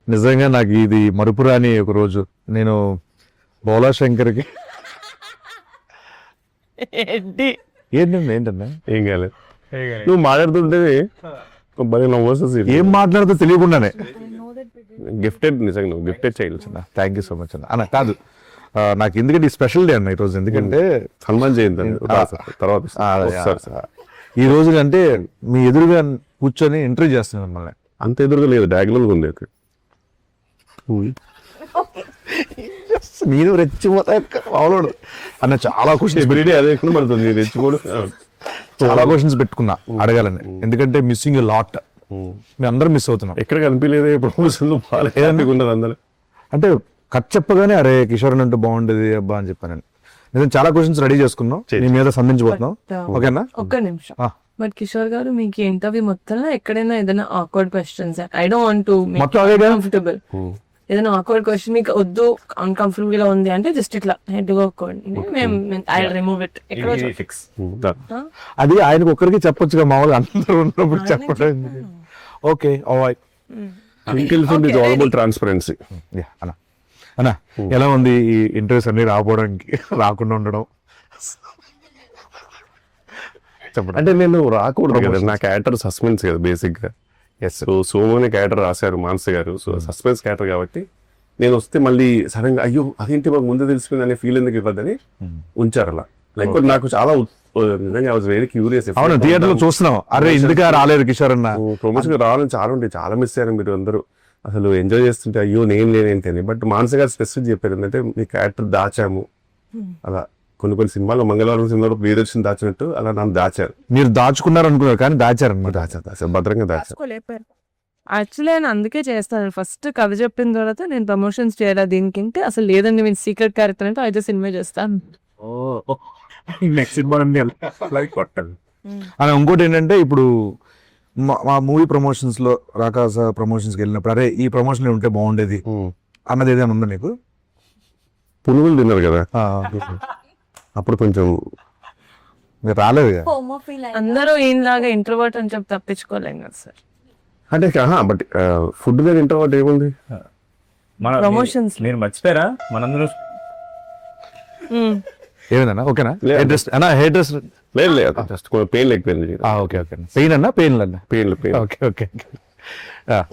నిజంగా నాకు ఇది మరుపురాని ఒక రోజు. నేను బోలా శంకర్కి ఏంటి ఏంటన్నా ఏం కాలేదు. నువ్వు మాట్లాడుతుంటే భలే నవ్వు వస్తుంది. ఏం మాట్లాడుతూ తెలియకుండానే గిఫ్టెడ్, నిజంగా నువ్వు గిఫ్టెడ్ చేయలేదు. థ్యాంక్ యూ సో మచ్ అన్న. కాదు నాకు ఎందుకంటే ఈ స్పెషల్ డే అన్న ఈరోజు. ఎందుకంటే హనుమాన్ జయంతి తర్వాత వస్తారు సార్. ఈ రోజు అంటే మీ ఎదురుగా కూర్చొని ఇంటర్వ్యూ చేస్తున్నాను మిమ్మల్ని. అంత ఎదురుగా లేదు, డయాగ్నల్ ఉంది. నేను రెచ్చిపోతా మామూలు అన్న. చాలా క్వశ్చన్స్ ఎవ్రీడే అదే పడుతుంది, రెచ్చిపోడు. చాలా క్వశ్చన్స్ పెట్టుకున్నా అడగాలని. ఎందుకంటే మిస్సింగ్ లాట్, మేము అందరం మిస్ అవుతున్నాం. ఎక్కడ కనిపించలేదు ప్రమోషన్లు బాగాలేదనుకున్నారు అందరూ. అంటే కట్ చెప్పగానే అరే కిషోర్ అంటే బాగుండేది అబ్బా అని చెప్పాను. నేను చాలా క్వశ్చన్స్ రెడీ చేసుకున్నాం, నీ మీద సంధించబోతున్నాం. ఓకేనా? ఒక్క నిమిషం. బట్ కిషోర్ గారు మీకు ఇంటర్వ్యూ మొత్తంలో ఎక్కడైనా ఏదైనా awkward questions, I don't want to మొత్తం అదే కదా? కంఫర్టబుల్, ఏదైనా ఆక్వర్డ్ క్వశ్చన్ మీకు వద్దు, అన్కంఫర్టబుల్ గా ఉంది అంటే జస్ట్ ఇట్లా హెడ్ గా ఐ రిమూవ్ ఇట్. అది ఆయనకు ఒక్కరికి చెప్పొచ్చుగా, మామూలుగా అందరూ ఉన్నప్పుడు చెప్పడం. Okay alright. ట్రాన్స్పరెన్సీ అన్న అన్న ఎలా ఉంది ఈ ఇంటర్వ్యూస్ అన్ని రాకపోవడానికి, రాకుండా ఉండడం? చెప్పండి. అంటే నేను రాకూడదు కదా, నా క్యారెక్టర్ సస్పెన్స్ కదా బేసిక్ గా. సో సోమోని క్యారెక్టర్ రాశారు మానస గారు, సో సస్పెన్స్ క్యారెక్టర్ కాబట్టి నేను వస్తే మళ్ళీ సడన్ గా అయ్యో అదేంటి మాకు ముందే తెలిసిపోయింది అనే ఫీల్ ఎందుకు ఇవ్వద్దని ఉంచారు అలా. లైక్ నాకు చాలా నిజంగా ఐ వాజ్ వెరీ క్యూరియస్. అవును, థియేటర్ లో చూస్తున్నాం, అరే ఎందుకు రాలేదు కిషోర్ అన్న. ప్రమోషన్ రావాలని చాలా ఉంటాయి, చాలా మిస్ అయ్యారు మీరు అందరూ. అసలు ఎంజాయ్ చేస్తుంటే అయ్యో నేను లేనేంటి అని. బట్ మానస గారు స్పెసిఫిక్ చెప్పారు ఏంటంటే మీ క్యారెక్టర్ దాచాము అలా. కొన్ని సినిమాలు మంగళవారం సినిమాలో ప్రియదర్శన్ దాచినట్టు అలా నన్ను దాచారు. మీరు దాచుకున్నారు అనుకున్నారు కానీ దాచారు అనమాట. దాచారు భద్రంగా దాచారు. యాక్చువల్లీ ఆయన అందుకే చేస్తాను. ఫస్ట్ కథ చెప్పిన తర్వాత నేను ప్రమోషన్స్ చేయాలి దీనికి, అసలు లేదండి నేను సీక్రెట్ క్యారెక్టర్ అంటే అయితే సినిమా చేస్తాను. నెక్స్ట్ సినిమా అని ఇంకోటి ఏంటంటే ఇప్పుడు మా మూవీ ప్రమోషన్స్ లో రాకాస ప్రమోషన్స్కి వెళ్ళినప్పుడు అరే ఈ ప్రమోషన్ ఉంటే బాగుండేది అన్నది ఏదైనా ఉందా నీకు? పునుగులు తిన్నారు కదా అప్పుడు కొంచెం మీరు రాలేదు కదా. అందరూ ఈయనలాగా ఇంట్రోవర్ట్ అని చెప్పి తప్పించుకోలేం కదా సార్. అంటే బట్ ఫుడ్ మీద ఇంట్రోవర్ట్ ఏముంది ప్రమోషన్స్ నేను మర్చిపోయారా మనందరూ ఏమైందన్నా? ఓకేనా? హెయిర్ డ్రెస్ అన్నా, హెయిర్ డ్రెస్ లేదు లేదు, జస్ట్ పెయిన్ లేకపోయింది. Okay okay. పెయిన్ అన్నా పెయిన్ అన్నా? పెయిన్. Okay okay.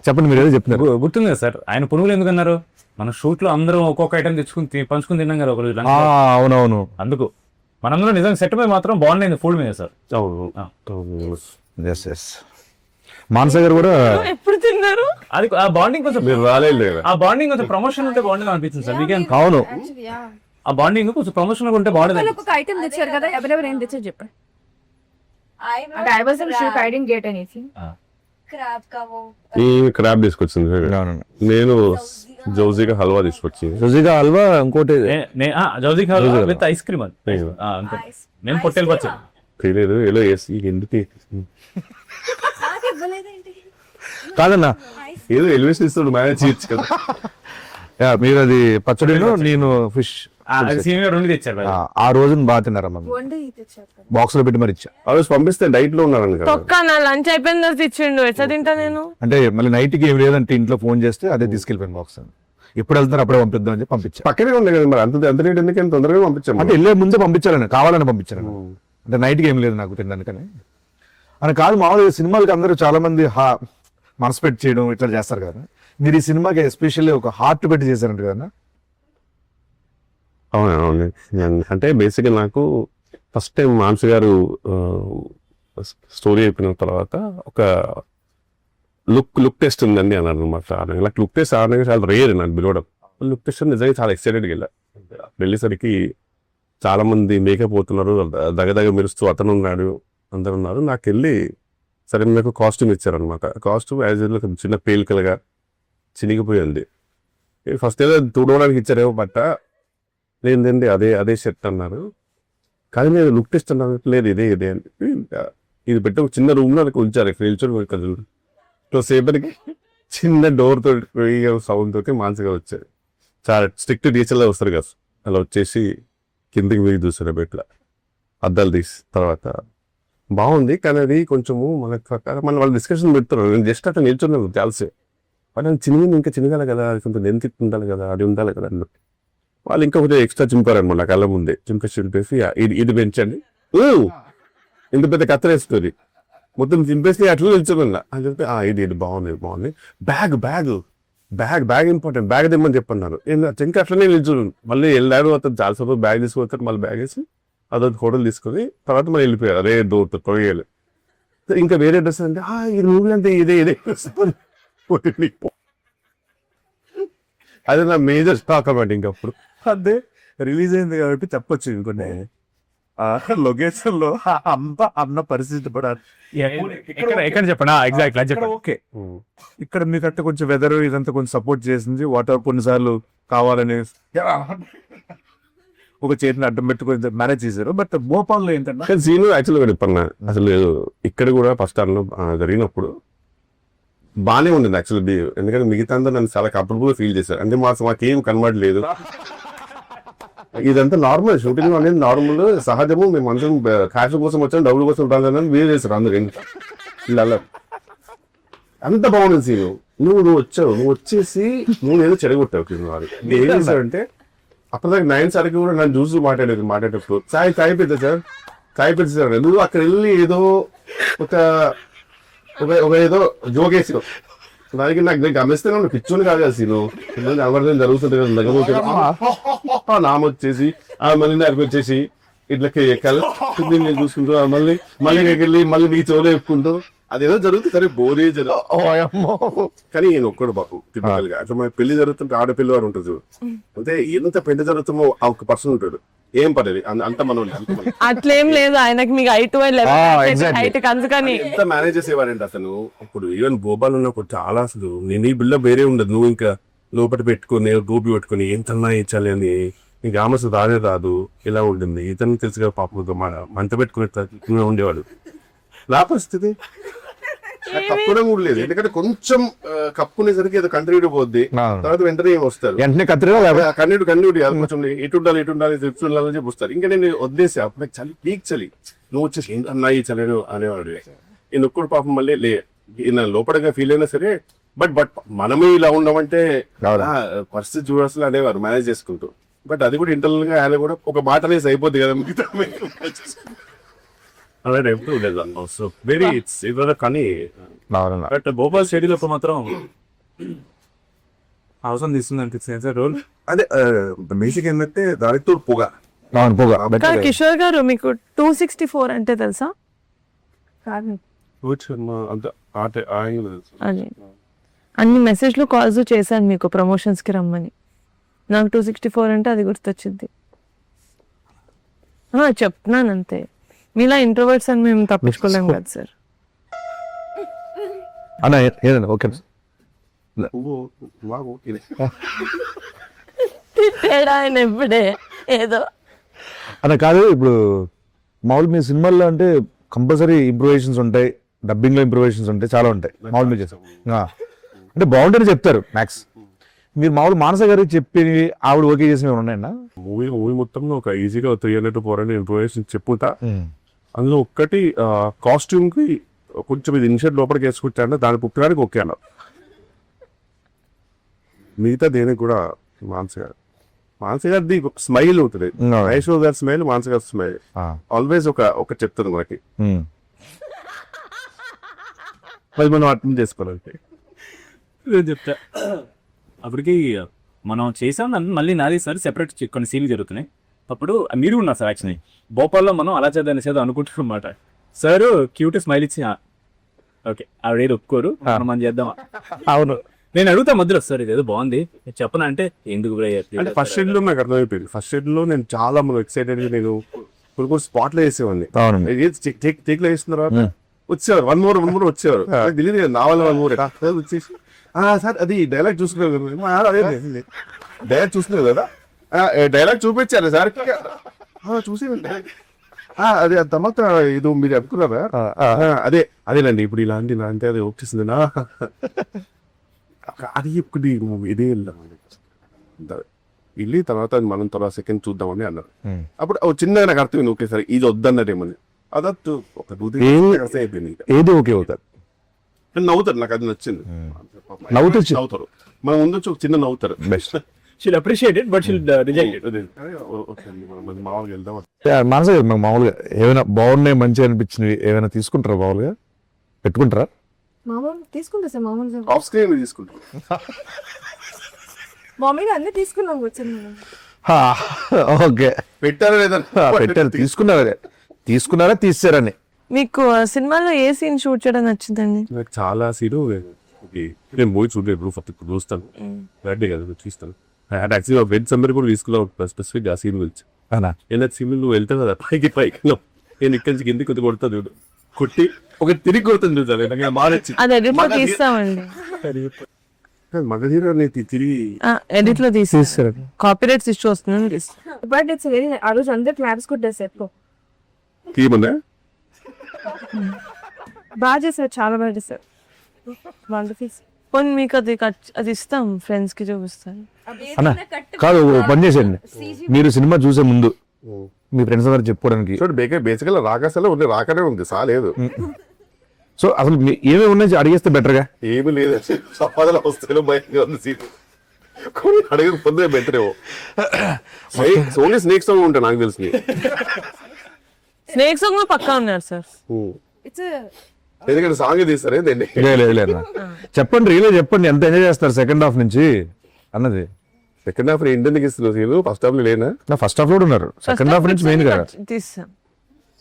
చెప్పండి, మీరు ఏదో చెప్తున్నారు. గుర్తుంది కదా సార్ ఆయన పునుగులు ఎందుకు అన్నారు? మన షూట్ లో అందరం ఒక్కొక్క ఐటమ్ తెచ్చుకుని పంచుకుని తిన్నాం కదా ఒక రోజు. అవునవును, అందుకు మనందరం నిజంగా సెట్ మీద మాత్రం బాగుండేది ఫుడ్ మీద సార్. మానస గారు కూడా ఎప్పుడు తిన్నారు? అది ఆ బాండింగ్ కొంచెం మీరు రాలేదు కదా, ఆ బాండింగ్ కొంచెం ప్రమోషన్ ఉంటే బాగుండేది అనిపించింది సార్ వీకెండ్. అవును, ఆ బాండింగ్ కొంచెం ప్రమోషన్ ఉంటే బాగుండేది. ఒక ఐటమ్ తెచ్చారు కదా, ఎవరెవరు ఏం తెచ్చారు చెప్పండి. అంటే I wasn't sure, I didn't get anything. ఈ క్రాబ్ తీసుకొచ్చింది, నేను జౌజీగా హల్వా తీసుకొచ్చి. రుచిగా హల్వా, ఇంకోటి జౌజీ విత్ ఐస్ క్రీమ్. అది నేను పొట్టేలు పచ్చడి తెలియదు ఎలా వేసి ఎందుకు కాదన్నా, ఏదో ఎలివేషన్ ఇస్తాడు మేనేజ్ చేయొచ్చు కదా. మీరు అది పచ్చడిలో నేను ఫిష్ రెండు తెచ్చారు. ఆ రోజున బాగా తిన్నారమ్మా, బాక్స్ లో పెట్టి మరి ఇచ్చా. ఆ రోజు పంపిస్తే డైట్ లో ఉన్నాను కదా. తొక్క నా లంచ్ అయిపోయిన తర్వాత ఇచ్చిండు, ఎట్లా తింటా నేను? అంటే మళ్ళీ నైట్ కి ఏం లేదంటే ఇంట్లో ఫోన్ చేస్తే అదే తీసుకెళ్ళిపోయాను బాక్స్. ఎప్పుడు వెళ్తున్నారు అప్పుడే పంపిద్దాం అని పంపించా. పక్కనే ఉంది కదా మరి, అంత రేట్ ఎందుకంటే తొందరగా పంపించాము. అంటే వెళ్ళే ముందే పంపించాలని, కావాలని పంపించాను. అంటే నైట్కి ఏం లేదు నాకు తినడానికని అని కాదు. మామూలుగా సినిమాలకి అందరూ చాలా మంది మనసు పెట్టి చేయడం ఇట్లా చేస్తారు కదా. మీరు ఈ సినిమాకి ఎస్పెషల్లీ ఒక హార్ట్ పెట్టి చేశారంట కదా? అవును. అంటే బేసిక్గా నాకు ఫస్ట్ టైం మానస గారు స్టోరీ అయిపోయిన తర్వాత ఒక లుక్ టెస్ట్ ఉందండి అన్నారు అనమాట. నాకు లుక్ టెస్ట్ ఆడడానికి చాలా రేర్ నాకు పిలవడం. లుక్ టెస్ట్ నిజంగా చాలా ఎక్సైటెడ్గా వెళ్ళా. వెళ్ళేసరికి చాలా మంది మేకప్ పోతున్నారు, దగదగ మెరుస్తూ అతను ఉన్నాడు, అందరు ఉన్నారు. నాకు వెళ్ళి సరే నాకు కాస్ట్యూమ్ ఇచ్చారనమాట. కాస్ట్యూమ్ యాజ్ యూజువల్ చిన్న పేలికలుగా చినిగిపోయింది. ఫస్ట్ ఏదో తుడవడానికి ఇచ్చారేమో బట్ట, లేదండి అదే షర్ట్ అన్నారు. కానీ నేను లుక్ టెస్ట్ అన్నాను, లేదు ఇదే అని ఇది పెట్టి ఒక చిన్న రూమ్ లో ఉంచారు. నిల్చొని సేపటికి చిన్న డోర్ తోటి సౌండ్ తోటి మానసిగా వచ్చారు. చాలా స్ట్రిక్ట్ టీచర్లా వస్తారు కదా, అలా వచ్చేసి కిందికి వెయ్యి చూసారు బెట్ల అద్దాలు తీసి. తర్వాత బాగుంది కానీ అది కొంచెము మన వాళ్ళు డిస్కషన్ పెడతారు. నేను జస్ట్ అట్లా నిల్చున్నాను చాలాసేపు. వాళ్ళు చిన్నగా ఇంకా చిన్నగా కదా, కొంత లెంత్ ఉండాలి కదా, అది ఉండాలి కదా అన్నట్టు. వాళ్ళు ఇంకా కొంచెం ఎక్స్ట్రా చింపారనమాట కళ్ళ ముందే, చింపేసి ఇది పెంచండి, ఇంత పెద్ద కత్తరేస్తుంది, మొత్తం చింపేసి అట్లా నిల్చోమన్నా అని చెప్పి ఇది బాగుంది. బ్యాగ్ ఇంపార్టెంట్, బ్యాగ్ తెమ్మని చెప్పన్నారు. ఇంకా అట్లనే నిల్చోను. మళ్ళీ వెళ్ళాడు, అతను చాలా సేపు బ్యాగ్ తీసుకుపోతారు, మళ్ళీ బ్యాగ్ వేసి అదొక హోటల్ తీసుకొని తర్వాత మళ్ళీ వెళ్ళిపోయారు. అదే డోర్ కొయ్యాలి. ఇంకా వేరే డ్రెస్ అంటే ఈ మూవీ అంటే ఇదే అదే నా మేజర్ స్టాక్ అన్నమాట. ఇంకప్పుడు అదే రిలీజ్ అయింది కాబట్టి చెప్పొచ్చు ఇంకొన్ని లొకేషన్ లో అన్న పరిస్థితి పడాలి. ఎక్కడ చెప్పండి ఎగ్జాక్ట్ చెప్పండి. ఓకే, ఇక్కడ మీకంటే కొంచెం వెదర్ ఇదంతా కొంచెం సపోర్ట్ చేసింది. వాటర్ కొన్నిసార్లు కావాలని ఒక చేతిని అడ్డం పెట్టుకొని మేనేజ్ చేశారు. బట్ భోపాల్లో ఏంటంటే సీన్ యాక్చువల్గా చెప్పన్నా, అసలు ఇక్కడ కూడా ఫస్ట్ టైంలో జరిగినప్పుడు బాగానే ఉండింది యాక్చువల్లీ. ఎందుకంటే మిగతా అందరూ నన్ను చాలా కంఫర్టబుల్ ఫీల్ చేశారు. అంటే మాకేం కన్వర్ట్ లేదు, ఇదంతా నార్మల్, షూటింగ్ అనేది నార్మల్ సహజము, మేము అందరం క్యాష్ కోసం వచ్చాం, డబ్బుల కోసం రాదని వేరే చేశారు అందరు. ఇలా అంత బాగుంది సీను. నువ్వు వచ్చేసి నువ్వు ఏదో చెడగొట్టావు. ఏం చేశాడంటే అప్పటిదాకా 9 సార్కి కూడా నన్ను చూసి మాట్లాడేటప్పుడు చాయ్ పెద్ద సార్ నువ్వు అక్కడ వెళ్ళి ఏదో ఒక ఏదో జోకేసావు. దానికి నాకు గమనిస్తే నువ్వు పిచ్చోని కాదు కదా సీను, ఎవరిదైనా జరుగుతుంది కదా, నామొచ్చేసి మళ్ళీ నాకు వచ్చేసి ఇట్లకి ఎక్కాలి నేను చూసుకుంటూ మళ్ళీ వెళ్ళి మళ్ళీ నీ చెవులో చెప్పుకుంటూ అదేదో జరుగుతుంది. సరే బోరే జరుగుతుంది కానీ ఈయన ఒక్కడు బాబు టిపికల్ గా. అట్లా మన పెళ్లి జరుగుతుంటే ఆడపిల్లవాడు ఉంటుంది, అంటే ఎంత పెళ్లి జరుగుతుందో ఆ ఒక పర్సన్ ఉంటాడు, ఏం పర్లేదు అంత మనం అట్లేం లేదు ఆయనకి, మీకు హైట్ అందుకని ఎంత మేనేజ్ చేసేవారంటే అతను. ఇప్పుడు ఈవెన్ భోపాల్ ఉన్నప్పుడు చాలా అసలు నేను ఈ బిల్డప్ వేరే ఉండదు. నువ్వు ఇంకా లోపల పెట్టుకుని గోపి పెట్టుకుని ఏంటన్నా ఇచ్చాలి అని నీకు ఆమె రాదు, ఇలా ఉంటుంది. ఇతను తెలుసుగా పాప మంట పెట్టుకునే ఉండేవాడు. నా పరిస్థితి కప్పునే కూడా లేదు, ఎందుకంటే కొంచెం కప్పునేసరికి ఏదో కంటిన్యూ పోద్ది, తర్వాత వెంటనే వస్తారు వెంటనే కన్నుడి కొంచెం ఇటు ఉండాలి తిప్పు ఉండాలని చెప్పి వస్తారు. ఇంకా నేను వదిలేసి అప్పుడు చలి పీక్ చలి, నువ్వు వచ్చేసి అన్నాయి చలేను అనేవాడు. నేను ఒక్కడు పాపం మళ్ళీ లోపలగా ఫీల్ అయినా సరే బట్ మనమే ఇలా ఉండమంటే పరిస్థితి చూడాల్సి అనేవారు మేనేజ్ చేసుకుంటూ. బట్ అది కూడా ఇంటర్నల్ గా ఆయన కూడా ఒక మాట అనేసి అయిపోద్ది కదా మిగతా అలా ఎప్పుడు లేదు. సో వెరీ ఇట్స్ కానీ బట్ భోపాల్ స్టేడియంలో మాత్రం అవసరం తీసుకుంది అనిపిస్తుంది సార్ రోల్. అదే బేసిక్ ఏంటంటే దానితో పొగ. కిషోర్ గారు మీకు 264 అంటే తెలుసా? అది అన్ని మెసేజ్లు కాల్స్ చేశాను మీకు ప్రమోషన్స్ కి రమ్మని. నాకు 264 అంటే అది గుర్తొచ్చింది. చెప్తున్నాను అంతే, మీలా ఇంట్రోవర్ట్స్ అని మేము తప్పించుకోలేం కదా సార్. అన్న ఏదన్నా ఓకే ఆయన ఎప్పుడే ఏదో అన్న కాదు. ఇప్పుడు మామూలు మీ సినిమాల్లో అంటే కంపల్సరీ ఇంప్రూవేషన్స్ ఉంటాయి, డబ్బింగ్ లో ఇంప్రూవేషన్స్ ఉంటాయి, చాలా ఉంటాయి మామూలు మీరు చేస్తాం అంటే బాగుంటేనే చెప్తారు మ్యాక్స్. మీరు మామూలు మానస గారికి చెప్పి ఆవిడ ఓకే చేసినవి ఉన్నాయన్నా? మూవీ మొత్తంలో ఒక ఈజీగా 300 to 400 ఇంప్రూవేషన్ చెప్పుతా. అందులో ఒక్కటి కాస్ట్యూమ్ కి కొంచెం ఇది ఇన్షర్ట్ లోపలికి వేసుకుంటా, దాని పుట్టడానికి ఓకే అన్నారు. మిగతా దేనికి కూడా మానస గారిది స్మైల్ ఉంటుంది, ఐశ్వర్య గారి స్మైల్, మానస గారి స్మైల్ ఆల్వేస్ ఒక చెప్తుంది మనకి. అది మనం అర్థం చేసుకోవాలంటే నేను చెప్తా. అప్పటికి మనం చేసాం మళ్ళీ నాది సార్ సెపరేట్ కొన్ని సీన్లు జరుగుతున్నాయి. అప్పుడు మీరు ఉన్నారు సార్. యాక్చువల్లీ భోపాల్లో మనం అలా చేద్దాం అనుకుంటున్నాం అన్నమాట. సార్ క్యూట్ స్మైల్ ఇచ్చి ఓకే ఆవిడ ఒప్పుకోరు, మనం చేద్దాం. అవును, నేను అడుగుతా మధ్యలో సార్ ఇదేదో బాగుంది చెప్పనా అంటే ఎందుకు అంటే ఫస్ట్ షెడ్ లో నాకు అర్థమైపోయింది. ఫస్ట్ షెడ్ లో నేను చాలా ఎక్సైటెడ్ గా నేను కొన్ని స్పాట్ లో వేసేవాడిని. టేక్ లో వేసిన తర్వాత వచ్చేవారు వన్ మోర్ వచ్చేవారు. తెలియదు నా వల్ల 1 more వచ్చేసి సార్ అది డైలాగ్ చూసుకున్నారు డైలాగ్ చూసుకున్నారు కదా, డైలాగ్ చూపించారు సార్ చూసి అదే తర్వాత ఇది మీరు అనుకున్నారా? అదేనండి ఇప్పుడు ఇలాంటి అది వచ్చేసింది నా అది ఇప్పుడు ఇదే వెళ్ళి తర్వాత మనం తర్వాత సెకండ్ చూద్దామని అన్నారు. అప్పుడు చిన్నగా నాకు అర్థమైంది, ఓకే సార్ ఇది వద్దన్నదేమని. అదట్టు ఒక అయిపోయింది. ఏది ఓకే అవుతారు కానీ నవ్వుతారు, నాకు అది నచ్చింది. నవ్వుతారు, మన ముందు వచ్చి ఒక చిన్న నవ్వుతారు. Best. She'll appreciate it but she'll reject it. మామూలుగా వెళ్దాం. మనసే కదా మామూలుగా ఏమైనా బాగున్నాయి మంచిగా అనిపించినవి ఏమైనా తీసుకుంటారా మామూలుగా పెట్టుకుంటారా? మామూలు తీసుకుంటా సార్, మామూలుగా ఆఫ్ స్క్రీన్ తీసుకుంటాం. మామూలుగా అన్ని తీసుకున్నాం కూర్చొని. ఓకే పెట్టారా లేదా? పెట్టారు, తీసుకున్నారా తీసారని. మీకు సినిమాలో ఏ సీన్ షూట్ చేయడం నచ్చిందండి? నాకు చాలా సీను నేను మూవీ చూడలేదు, ఫస్ట్ ఇప్పుడు చూస్తాను. బర్త్డే కదా చూస్తాను. యాక్చువల్లీ వెజ్ సమ్మర్ కూడా తీసుకున్నావు స్పెసిఫిక్ ఆ సీన్ గురించి. అవునా? ఏదైనా సీన్ నువ్వు వెళ్తావు కదా పైకి నేను ఇక్కడి నుంచి కిందికి కొద్ది కొడతా చూడు, కొట్టి ఒక తిరిగి కొడుతుంది చూసాను. నాకు మారచ్చి అది ఎడిట్ లో తీస్తామండి. మగధీర తిరిగి ఎడిట్ లో తీసేస్తారు, కాపీరైట్స్ ఇష్యూ వస్తుందని తీస్తాం. బట్ ఇట్స్ వెరీ, ఆ రోజు అందరు క్లాప్స్ కొట్టారు సెట్ లో. తీయమన్నా బాగా చేశారు, చాలా బాగా చేశారు. వండర్ఫుల్. పోనీ మీకు అది ఇస్తాం, ఫ్రెండ్స్ కి చూపిస్తాను. అన్నా కాదు, ఓ పని చేసేయండి, మీరు సినిమా చూసే ముందు మీ ఫ్రెండ్స్ అందరు చెప్పుకోవడానికి. చూడు బేసికల్ రాకాసలో ఉంది, రాకనే ఉంది, సాలేదు. సో అసలు ఏమేమి ఉన్నాయి అడిగేస్తే బెటర్గా. ఏమి లేదు, సంపాదన వస్తే భయంగా ఉంది సీన్. కొన్ని అడగకపోతే బెటర్ ఏమో. ఓన్లీ స్నేక్ సాంగ్ ఉంటాయి నాకు తెలిసి. స్నేక్స్ కూడా పక్కా ఉన్నారు సార్. ఇట్స్ ఎందుకంటే సాంగ్ తీస్తారు ఏంటండి. లేదు చెప్పండి, రియలే చెప్పండి, ఎంత ఎంజాయ్ చేస్తారు సెకండ్ హాఫ్ నుంచి అన్నది. సెకండ్ హాఫ్ ఇండియన్ ఇస్తున్నారు సీన్, ఫస్ట్ హాఫ్ లో లేనా? నా ఫస్ట్ హాఫ్ లో ఉన్నారు, సెకండ్ హాఫ్ నుంచి మెయిన్ కదా తీస్తాం.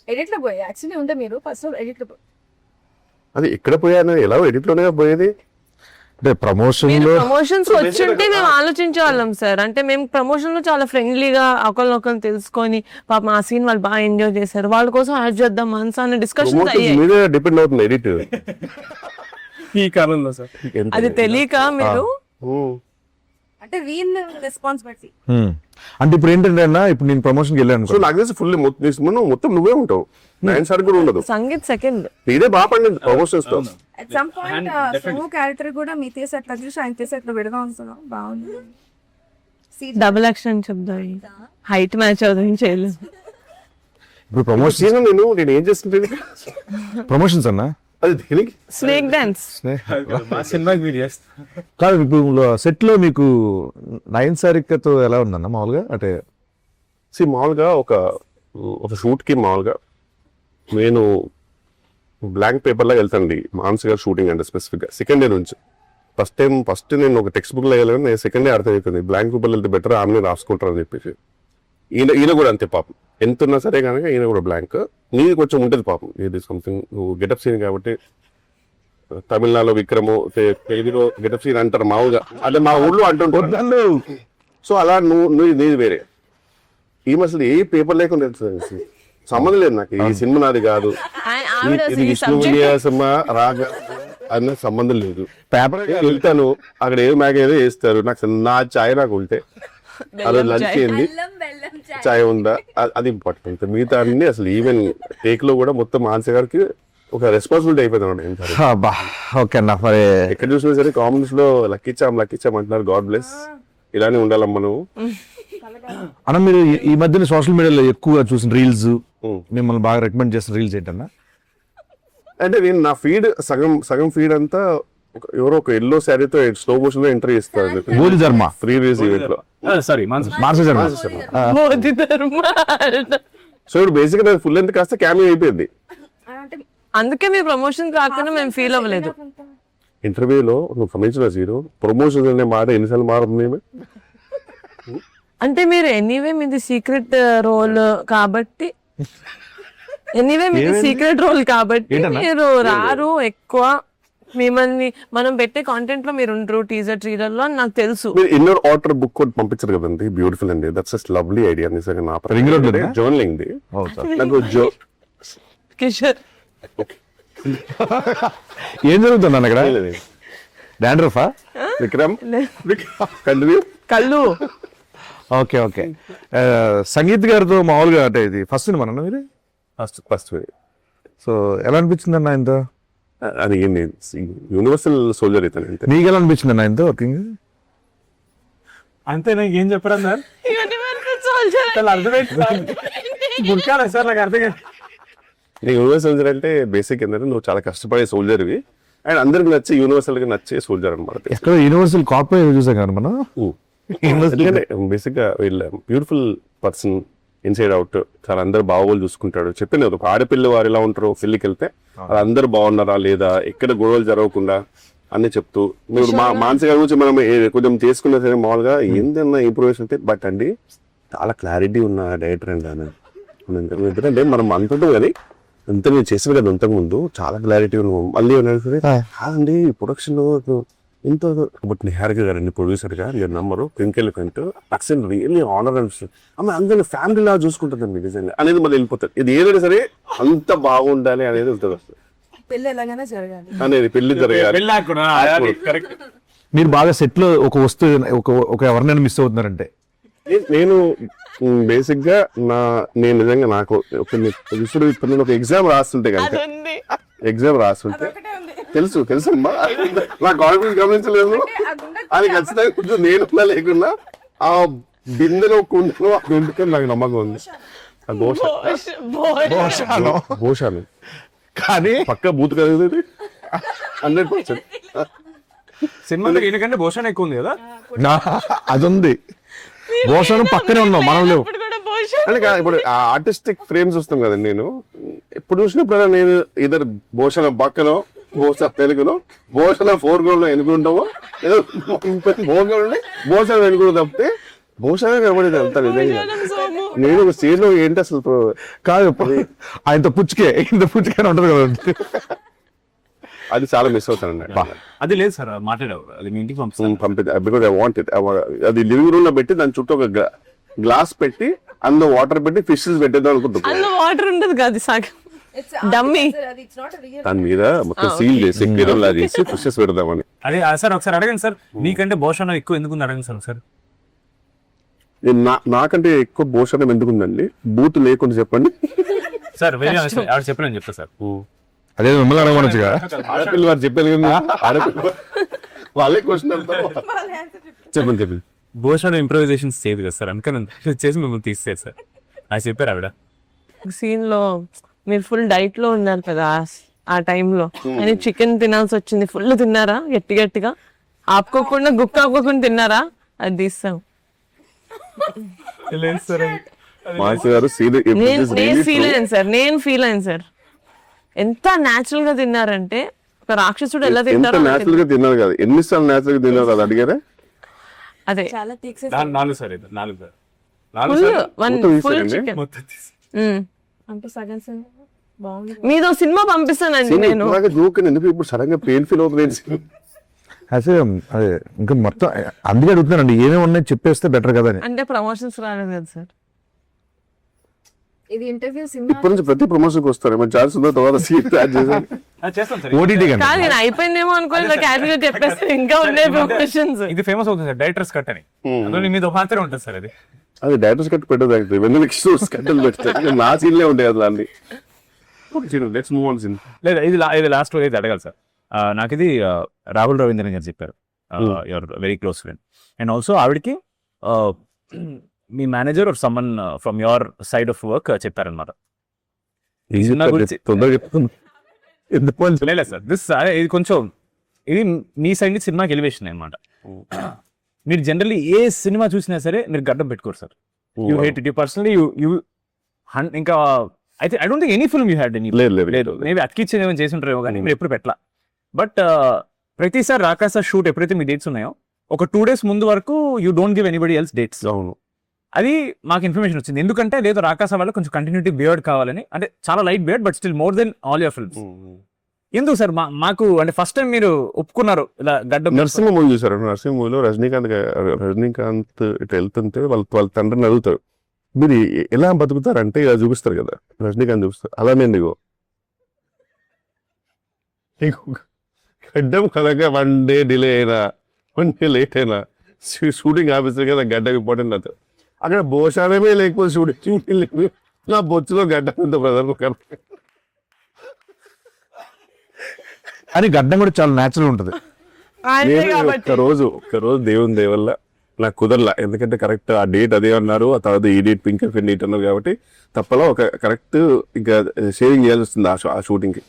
ఎడిట్ లో పోయి యాక్చువల్లీ ఉంటే మీరు ఫస్ట్ ఎడిట్ లో పోయి. అది ఎక్కడ పోయాను, ఎలా ఎడిట్ లోనే పోయేది. అంటే ప్రమోషన్ లో ప్రమోషన్స్ వచ్చుంటే మేము ఆలోచించే వాళ్ళం సార్. అంటే మేము ప్రమోషన్ లో చాలా ఫ్రెండ్లీగా ఒకరినొకరు తెలుసుకొని పాప ఆ సీన్ వాళ్ళు బాగా ఎంజాయ్ చేశారు, వాళ్ళ కోసం యాడ్ చేద్దాం మనసు అనే డిస్కషన్స్ అయ్యాయి. మీదే డిపెండ్ అవుతుంది ఎడిట్. ఈ కాలంలో సార్ అది తెలియక మీరు అంటే వీన్ రెస్పాన్సిబిలిటీ. అంటే ఇప్పుడు ఏంటంటే అన్న, ఇప్పుడు నేను ప్రమోషన్కి వెళ్ళాను సో నాకు తెలిసి ఫుల్ మొత్తం నువ్వే ఉంటావు, నైన్ సార్ కూడా ఉండదు. సంగీత్ సెకండ్ ఇదే బాగా పండింది ప్రమోషన్స్ తో. At some point Somu character కూడా మీ తీసి అట్లా చూసి ఆయన తీసి అట్లా విడగా ఉంటున్నాం, బాగుంది. డబుల్ యాక్షన్ చెప్దాం, హైట్ మ్యాచ్ అవుతుంది చేయలేదు. ఇప్పుడు ప్రమోషన్ సీజన్ నేను ఏం చేస్తుంటే ప్రమోషన్స్ అన్న అది దేనికి స్నేక్ డాన్స్ మా సినిమాకి మీరు చేస్తాం. కాదు. ఇప్పుడు సెట్ లో మీకు నయన్ సారికతో ఎలా ఉందన్న మామూలుగా? అంటే మామూలుగా ఒక షూట్ కి మామూలుగా నేను బ్లాంక్ పేపర్ లాగా వెళ్తానండి. మానస్ గారు షూటింగ్ అంటే స్పెసిఫిక్ గా సెకండ్ డే నుంచి ఫస్ట్ నేను ఒక టెక్స్ట్ బుక్ లో వెళ్ళాను, నేను సెకండ్ డే అర్థం అవుతుంది బ్లాంక్ పేపర్ వెళ్తే బెటర్, ఆమె రాసుకుంటారు అని చెప్పేసి. ఈయన కూడా అంతే పాపం, ఎంత ఉన్నా సరే కనుక ఈయన కూడా బ్లాంక్. నీది కొంచెం ఉంటుంది పాపం, ఇది సంథింగ్ నువ్వు గెటప్ సీన్ కాబట్టి. తమిళనాడులో విక్రము, తెలుగులో గెటప్ సీన్ అంటారు మామూలుగా, అంటే మా ఊళ్ళో అంటుంటారు. సో అలా నువ్వు నీది వేరే. ఈమె అసలు ఏ పేపర్ లేకుండా వెళ్తుంది, సంబంధం లేదు నాకు, ఈ సినిమా నాది కాదు, ఇది విష్ణు విన్యాసమా రాగా అన్న సంబంధం లేదు. పేపర్ వెళ్తాను అక్కడ ఏదో మ్యాగ్ ఏదో వేస్తారు, నాకు నా ఛాయ్ నాకు ఉంటే అలా లంచ్ ఏంది ఛాయ్ ఉందా అది ఇంపార్టెంట్. మిగతా అన్ని అసలు ఈవెన్ టేక్ లో కూడా మొత్తం మానస గారికి ఒక రెస్పాన్సిబిలిటీ అయిపోయింది. ఓకే అన్న, మరి ఎక్కడ చూసినా సరే కామెంట్స్ లో లక్కిచ్చాం అంటున్నారు. గాడ్ బ్లెస్, ఇలానే ఉండాలమ్మా నువ్వు. అన్న మీరు ఈ మధ్యన సోషల్ మీడియాలో ఎక్కువగా చూసిన రీల్స్, మిమ్మల్ని బాగా రికమెండ్ చేసిన రీల్స్ ఏంటన్నా? అంటే నేను నా ఫీడ్ సగం ఫీడ్ అంతా ఎవరో ఒక ఎల్లో శారీతో స్లో మోషన్ లో ఎంటర్ చేస్తారు బోధి ధర్మ ఫ్రీ రిలీజ్ ఈవెంట్ లో. సారీ మానస శర్మ. మోదీ ధర్మ. సో ఇప్పుడు బేసిక్ గా ఫుల్ లెంత్ కాస్త క్యామియో అయిపోయింది. అందుకే మీ ప్రమోషన్ కాకుండా మేము ఫీల్ అవ్వలేదు. ఇంటర్వ్యూలో నువ్వు గమనించిన జీరో ప్రమోషన్ అనే మాట ఎన్నిసార్లు మారుతుంది. అంటే మీరు ఎనీవే మీది సీక్రెట్ రోల్ కాబట్టి మీరు రారు ఎక్కువ, మిమ్మల్ని మనం పెట్టే కాంటెంట్ లో మీరు ఉండరు టీజర్ ట్రీలర్ లో అని నాకు తెలుసు. మీరు ఇన్నర్ ఆర్డర్ బుక్ కూడా పంపించారు కదండి, బ్యూటిఫుల్ అండి, దట్స్ జస్ట్ లవ్లీ ఐడియా. నిజంగా నా రింగ్ రోడ్ లోనా? జర్నలింగ్ ది నాకు కిషోర్ ఏం జరుగుతుంది అన్న ఇక్కడ? డాండ్రఫా? విక్రమ్ కంటిన్యూ. కళ్ళు. Okay okay. సంగీత్ గారితో మామూలుగా అంటే ఇది ఫస్ట్ సినిమా అన్న మీరు? ఫస్ట్ సో ఎలా అనిపించింది అన్న ఆయనతో? అది యూనివర్సల్ సోల్జర్ అయితే నీకు ఎలా అనిపించింది అన్న ఆయనతో వర్కింగ్? అంతే, నాకు ఏం చెప్పరా సార్, అర్థమైంది సార్, నాకు అర్థం కాదు. యూనివర్సల్ సోల్జర్ అంటే బేసిక్ ఏంటంటే నువ్వు చాలా కష్టపడే సోల్జర్వి, అండ్ అందరికి నచ్చే యూనివర్సల్ గా నచ్చే సోల్జర్ అనమాట. ఎక్కడ యూనివర్సల్ కాపీ చూసాం కదా మనం. బేసిక్ గా వీళ్ళ బ్యూటిఫుల్ పర్సన్ ఇన్సైడ్ అవుట్, చాలా అందరు బాగోలు చూసుకుంటాడు. చెప్పిన ఒక ఆడపిల్ల వారు ఎలా ఉంటారో పెళ్లికి వెళ్తే వాళ్ళందరూ బాగున్నారా లేదా, ఎక్కడ గొడవలు జరగకుండా అన్ని చెప్తూ, మీరు మానసిక గురించి మనం కొంచెం చేసుకున్నా సరే మామూలుగా ఏందన్నా ఇంప్రూవేషన్ అయితే, బట్ అండి చాలా క్లారిటీ ఉన్న డైరెక్టర్ అండి ఆయన. ఎందుకంటే మనం అంటుంటాం కదా, అంత నేను చేసాను కదా ఇంతకు ముందు, చాలా క్లారిటీ ఉన్నాం. మళ్ళీ కాదండి ప్రొడక్షన్ లో ఇంత, బట్ నిహారిక గారండి ప్రొడ్యూసర్ గా your నంబరు ట్వింకిల్ కంటూ అక్సెంట్ రియల్లీ ఆనర్ అనిపిస్తుంది. ఆమె అందరినీ ఫ్యామిలీ లా చూసుకుంటుందండి నిజంగా అనేది మళ్ళీ వెళ్ళిపోతుంది. ఇది ఏదైనా సరే అంత బాగుండాలి అనేది ఉంటుంది అసలు పెళ్లి ఎలాగైనా జరగాలి అనేది, పెళ్లి జరగాలి. కరెక్ట్. మీరు బాగా సెట్ లో ఒక వస్తువు ఒక ఎవరినైనా మిస్ అవుతున్నారంటే, నేను బేసిక్ గా నేను నిజంగా నాకు ఇప్పుడు ఒక ఎగ్జామ్ రాస్తుంటే కనుక, ఎగ్జామ్ రాస్తుంటే తెలుసు అమ్మా, నా కాన్ఫిడెన్స్ గమనించలేదు. అది ఖచ్చితంగా కొంచెం నేను లేకున్నా ఆ బిందెలో కుండలో ఎందుకని నాకు నమ్మకం ఉంది. భోషాలు కానీ పక్క బూత్ కలుగుతుంది 100%. సినిమాలో ఎందుకంటే భూషణ్ ఎక్కువ ఉంది కదా. అది ఉంది, భోషణం పక్కనే ఉన్నాం మనం లేవు. అంటే ఇప్పుడు ఆర్టిస్టిక్ ఫ్రేమ్స్ వస్తాం కదండి, నేను ఇప్పుడు చూసినప్పుడు నేను ఇద్దరు భూషణ పక్కనో, భూషణ తెలుగులో, భూషణ ఫోర్గ్రౌండ్ లో ఎన్నుకుంటామో, ఏదో ఫోర్గ్రౌండ్ భూషణ వెనుకుంటూ తప్పితే భూషణ కనబడేది అంతా నిజంగా. నేను ఒక స్టేజ్ లో ఏంటి అసలు కాదు, ఆయనతో ఇంత పుచ్చుకే ఉంటది కదా, అది చాలా మిస్ అవుతానండి. అది లేదు సార్, మాట్లాడావు అది మీ ఇంటికి పంపిద్దాం బికాజ్ ఐ వాంట్ ఇట్. అది లివింగ్ రూమ్ లో పెట్టి దాని చుట్టూ ఒక గ్లాస్ పెట్టి అందులో వాటర్ పెట్టి ఫిషెస్ పెట్టేద్దాం అనుకుంటున్నాను. అందులో వాటర్ ఉండదు కాదు, సాగు డమ్మీ దాని మీద మొత్తం సీల్ చేసి కిరణ్ చేసి ఫిషెస్ పెడదామని. అదే సార్ ఒకసారి అడగండి సార్, మీకంటే భూషణం ఎక్కువ ఎందుకు అడగండి సార్ ఒకసారి. నాకంటే ఎక్కువ భూషణం ఎందుకుందండి, బూత్ లేకుండా చెప్పండి సార్. ఆవిడ చెప్పలేని చెప్తా సార్. అదే మిమ్మల్ని అడగమనొచ్చుగా, ఆడపిల్ల వారు చెప్పారు కదా, ఆడపిల్ల వాళ్ళే క్వశ్చన్ చెప్పండి. భూషణ్ ఇంప్రూవైజేషన్స్ చేయదు కదా సార్, అందుకని చేసి మిమ్మల్ని తీసేది సార్ అది చెప్పారు ఆవిడ. సీన్ లో మీరు ఫుల్ డైట్ లో ఉన్నారు కదా ఆ టైంలో, అని చికెన్ తినాల్సి వచ్చింది. ఫుల్ తిన్నారా గట్టిగా ఆపుకోకుండా గుక్క ఆపుకోకుండా తిన్నారా? అది తీస్తాం. నేను ఫీల్ అయ్యాను సార్, ఎంత న్యాచురల్ గా తిన్నారంటే ఒక రాక్షసుడు ఎలా తింటారు. న్యాచురల్ గా తిన్నారు కదా, ఎన్నిసార్లు న్యాచురల్ గా తిన్నారు అది అడిగారా? అదే నాలుగు సార్, ఇది నాలుగు ఫుల్ చికెన్ అంటే సగం మీదో సినిమా పంపిస్తానండి నేను. ఎందుకు ఇప్పుడు సడన్ గా పెయిన్ ఫీల్ అవుతుంది అదే ఇంకా మొత్తం అందుకే అడుగుతున్నానండి, ఏమేమి ఉన్నాయి చెప్పేస్తే బెటర్ కదా అని. అంటే ప్రమోషన్స్ రాలేదు కదా సార్. ఇది ఇంటర్వ్యూ ఇప్పటి నుంచి ప్రతి ప్రమోషన్ కి వస్తారు ఛాన్స్ ఉందో తర్వాత సీట్ చేస్తాం సార్. ఓటీటీ కాదు, నేను అయిపోయిందేమో అనుకోని క్యాటరీగా చెప్పేస్తే ఇంకా ఉన్నాయి ప్రమోషన్స్. ఇది ఫేమస్ అవుతుంది సార్, డైరెక్టర్స్ కట్ అని. అందులో మీద మాత్రమే ఉంటుంది సార్ అది. అది డైరెక్టర్స్ కట్ పెట్టదు, కట్టలు పెడతారు నా సీన్లే ఉంటాయి అసలు అన్ని. Let's move on scene. లేదా ఇది లాస్ట్ అయితే అడగాలి సార్. నాకు ఇది రాహుల్ రవీంద్రన్ గారు చెప్పారు, your very close friend. And also ఆవిడకి మీ manager are someone from your side of work చెప్పారనమాట. లేదు సార్, ఇది కొంచెం ఇది మీ సైడ్ నుంచి సినిమాకి ఎలివేషన్ అనమాట. మీరు జనరల్లీ ఏ సినిమా చూసినా సరే మీరు గడ్డం పెట్టుకోరు sir. You hate it, you personally you ఇంకా అయితే I don't think any film you had any. లేదు, మేబీ అతికిచ్చేది ఏమైనా చేసి ఉంటారేమో కానీ మీరు ఎప్పుడు పెట్టలా. బట్ ప్రతిసారి రాకాస షూట్ ఎప్పుడైతే మీ డేట్స్ ఉన్నాయో ఒక 2 days ముందు వరకు you don't give anybody else dates. అవును, అది మాకు ఇన్ఫర్మేషన్ వచ్చింది. ఎందుకంటే లేదు రాకాస వల్ల కొంచెం కంటిన్యూటీ బియర్డ్ కావాలని, అంటే చాలా light beard but still more than all your films. ఎందుకు సార్ మాకు అంటే ఫస్ట్ టైం మీరు ఒప్పుకున్నారు ఇలా గడ్డ? నరసింహ మూవీ చూసారు, నరసింహ మూవీలో రజనీకాంత్ ఇట్లా వెళ్తుంటే వాళ్ళ తండ్రిని అడుగుతారు, మీరు ఎలా బతుకుతారంటే ఇలా చూపిస్తారు కదా, రజనీకాంత్ చూపిస్తారు. అలానే నీకు గడ్డం కనుక 1 day డిలే అయినా 1 day లేట్ అయినా షూటింగ్ ఆఫీసర్ కదా గడ్డం ఇంపార్టెంట్ అవుతుంది. అక్కడ భోషానమే లేకపోతే షూటింగ్ లేదు, నా బొచ్చులో గడ్డం ఉంది బ్రదర్. అని గడ్డం కూడా చాలా న్యాచురల్ ఉంటుంది. ఒక్కరోజు దేవుని దయ వల్ల నాకు కుదరలా, ఎందుకంటే కరెక్ట్ ఆ డేట్ అదే అన్నారు, ఆ తర్వాత ఈ డేట్ పింక్ అండ్ డేట్ అన్నారు కాబట్టి తప్పలా ఒక కరెక్ట్ ఇంకా షేవింగ్ చేయాల్సి వస్తుంది ఆ షూటింగ్ కి.